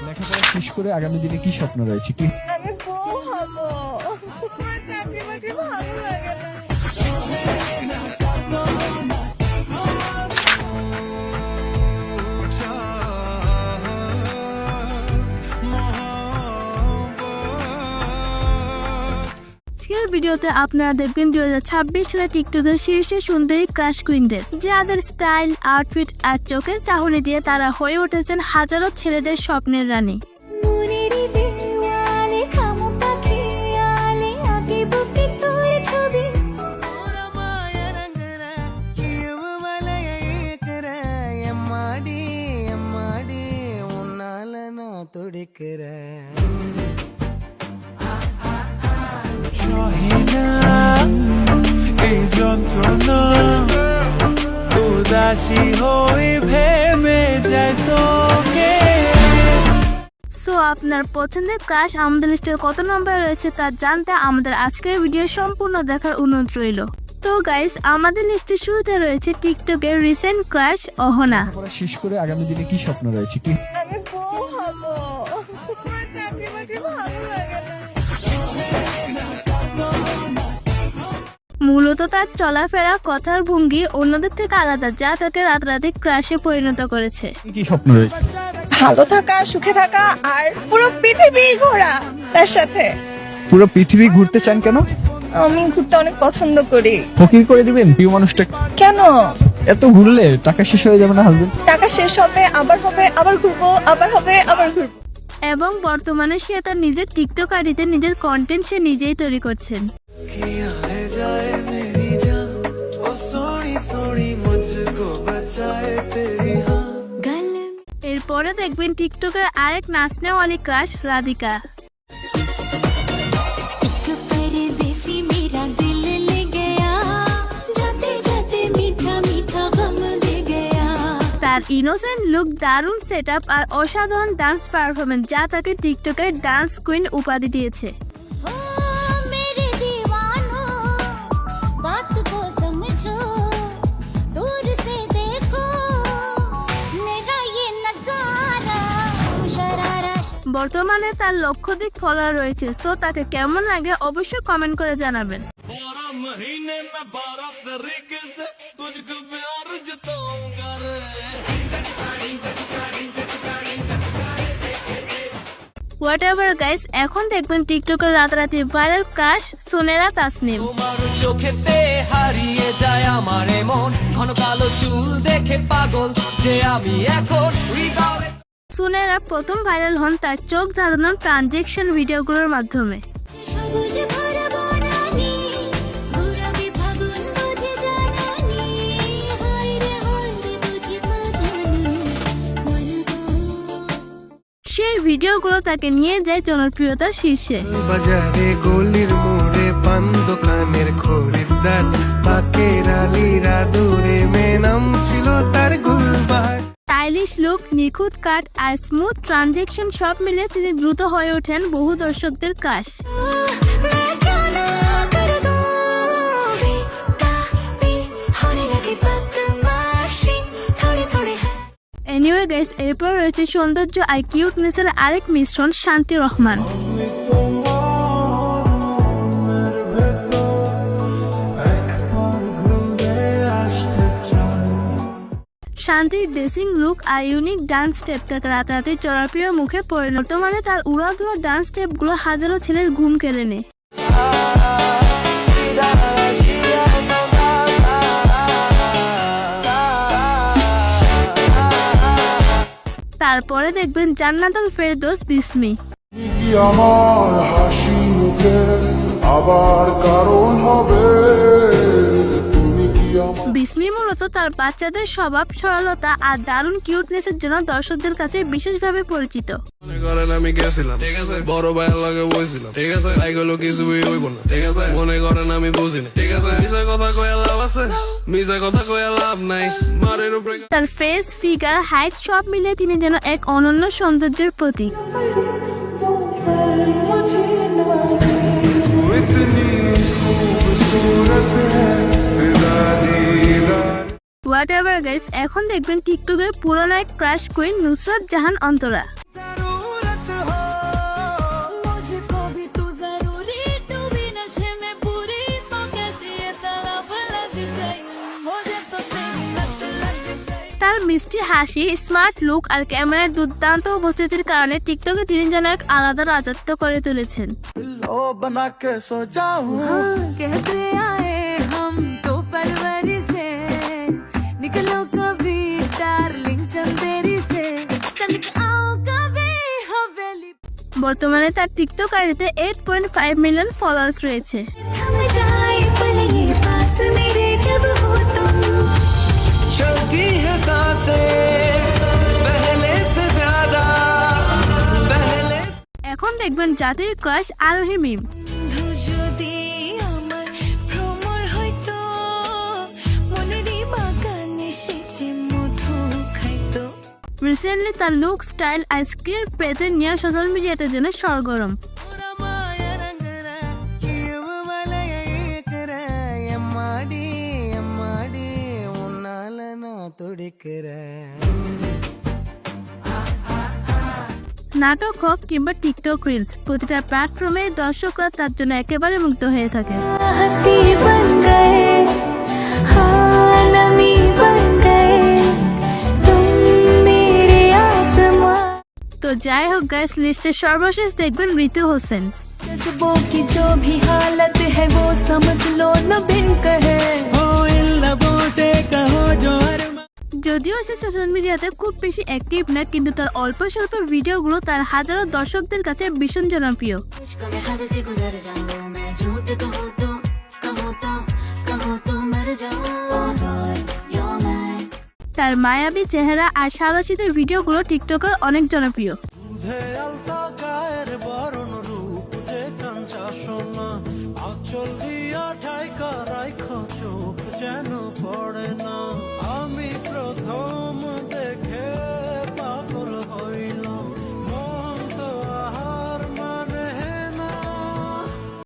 লেখাপড়া শেষ করে আগামী দিনে কি স্বপ্ন রয়েছে? কি আমি বউ হব। আমার চাকরি বাকরি ভালো লাগে না। আজকের ভিডিওতে আপনারা দেখবেন 2026 সালে টিকটকের শীর্ষে সুন্দরী ক্রাশ কুইনদের, যাদের স্টাইল, আউটফিট আর চোখের চাহনি দিয়ে তারা হয়ে উঠেছেন হাজারো ছেলেদের স্বপ্নের রানী। এই যন্ত্রণা উদাসী হয়ে ভেবে যায় তোকে। সো আপনার পছন্দের ক্রাশ আমাদের লিস্টের কত নম্বরে রয়েছে তা জানতে আমাদের আজকের ভিডিও সম্পূর্ণ দেখার অনুরোধ রইল। তো গাইস, আমাদের লিস্টের শুরুতে রয়েছে টিকটকের রিসেন্ট ক্রাশ অহনা। লেখাপড়া শেষ করে আগামী দিনে কি স্বপ্ন রয়েছে? কি আমি বউ হব। আমার চাকরি বাকরি ভালো লাগে না। মূলত তার চলাফেরা, কথার ভঙ্গি অন্যদের থেকে আলাদা, যা তাকে রাতারাতি ক্রাশে পরিণত করেছে। কি স্বপ্ন রয়েছে? ভালো থাকা, সুখে থাকা আর পুরো পৃথিবী ঘোরা তার সাথে। পুরো পৃথিবী ঘুরতে চান কেন? আমি ঘুরতে অনেক পছন্দ করি। ফকির করে দিবেন প্রিয় মানুষটা? কেন? এত ঘুরলে টাকা শেষ হয়ে যাবে না হাসবেন্ড? টাকা শেষ হবে, আবার ঘুরবো, আবার হবে, আবার ঘুরবো। এবং বর্তমানে সে তার নিজের টিকটক আইডিতে নিজের কন্টেন্ট সে নিজেই তৈরি করছেন। এরপরে দেখবেন টিকটকের আরেক নাচনেওয়ালি ক্রাশ রাধিকা। তার ইনোসেন্ট লুক, দারুণ সেটআপ আর অসাধারণ ডান্স পারফরমেন্স, যা তাকে টিকটকের ডান্স কুইন উপাধি দিয়েছে। বর্তমানে তার লক্ষাধিক ফলোয়ার রয়েছে। সো তাকে কেমন লাগে অবশ্যই কমেন্ট করে জানাবেন। হোয়াটএভার গাইস, এখন দেখবেন টিকটকের রাতারাতি ভাইরাল ক্রাশ সুনেরা তাসনিম। তোমার চোখেতে হারিয়ে যায় আমার মন, ঘন কালো চুল দেখে পাগল যে আমি এখন। সুনেরা প্রথম ভাইরাল হন তার চোখ ধাঁধানোর ট্রানজেকশন ভিডিওগুলোর মাধ্যমে। সেই ভিডিওগুলো তাকে নিয়ে যায় জনপ্রিয়তার শীর্ষে। বাজারে গলির মোড়ে পান দোকানের খরিদ্দার, পাকের আলীরা দূরে মেনাম ছিল তার গুলবাহার। স্টাইলিশ লুক, নিখুঁত কাট আর স্মুথ ট্রানজেকশন সব মিলে তিনি দ্রুত হয়ে ওঠেন বহু দর্শকদের ক্রাশ। এনিওয়ে গাইস, এরপর রয়েছে সৌন্দর্য আর কিউটনেসের আরেক মিশ্রণ শান্তি রহমান। শান্তির ড্রেসিং লুক আর ইউনিক ডান্স স্টেপ তাকে রাতারাতি জনপ্রিয় মুখে পরিণত। বর্তমানে তার উড়াধুরা ডান্স স্টেপগুলো হাজারো ছেলের ঘুম কেড়ে নেয়। তারপরে দেখবেন জান্নাতুল ফেরদৌস বিস্মি। আমার হাসি মুখে আবার কারণ হবে। বিস্মি মূলত তার বাচ্চাদের স্বভাব, সরলতা আর দারুণ কিউটনেসের জন্য দর্শকদের কাছে বিশেষভাবে পরিচিত। আমি গেছিলাম, ঠিক আছে, বড় ভাইয়ের লাগে বসছিলাম, ঠিক আছে, এগুলো কিছুই হইব না, ঠিক আছে, মনে করেন আমি বুঝি না, ঠিক আছে, মিশা কথা কয়ে লাভ আছে, মিশা কথা কয়ে লাভ নাই, মারের উপরে। তার ফেস, ফিগার, হাইট সব মিলে তিনি যেন এক অনন্য সৌন্দর্যের প্রতীক। হোয়াটএভার গাইস, এখন দেখবেন টিকটকের পুরনো এক ক্রাশ কুইন নুসরাত জাহান অন্তরা। মিষ্টি হাসি, স্মার্ট লুক আর ক্যামেরার দুর্দান্ত উপস্থিতির কারণে টিকটকে তিনি যেন এক আলাদা রাজত্ব করে তুলেছেন। कहते आए हम तो फरवरी से निकलो कभी डार्लिंग चंदेरी से तनिक आओ कभी हवेली বর্তমানে তার টিকটক আইডিতে 8.5 মিলিয়ন ফলোয়ার্স রয়েছে। थम जाए पल ये पास मेरे जब हो तुम चलती है सांसें पहले से ज्यादा पहले এখন দেখবেন জাতির ক্রাশ আরোহী মিম। বন্ধু যদি আমার ভ্রমর হয়তো মনেরই বাগানে সেচে মধু খাইতো রিসেন্টলি তার লুক, স্টাইল আর স্কিল প্রেজেন্ট নিয়ে সোশ্যাল মিডিয়াতে যেন সরগরম। নাটক হোক কিংবা টিকটক রিলস, প্রতিটা প্ল্যাটফর্মে দর্শকরা তার জন্য একেবারে মুগ্ধ হয়ে থাকে। हंसी बन गए हाँ नमी बन गए तुम मेरे आसमां তো যাই হোক গাইস, লিস্টের সর্বশেষ দেখবেন ঋতু হোসেন। जज्बों की जो भी हालत है वो समझ लो न बिन कहे हो इन लबों से कहो जो अरमान যদিও সে সোশ্যাল মিডিয়াতে খুব বেশি অ্যাক্টিভ না, কিন্তু তার অল্প স্বল্প ভিডিওগুলো তার হাজারো দর্শকদের কাছে ভীষণ জনপ্রিয়। इश्क में हद से गुजर जाऊं मैं झूठ कहो तो कहो तो मर जाऊं oh boy you're mine তার মায়াবী চেহারা আর সাদা শীতের ভিডিওগুলো টিকটকের অনেক জনপ্রিয়। দুধে আলতা গায়ের বরণ রূপ যে কাঞ্চা সোনা আচল দিয়া ঠাইকা রাইখ চোখ যেন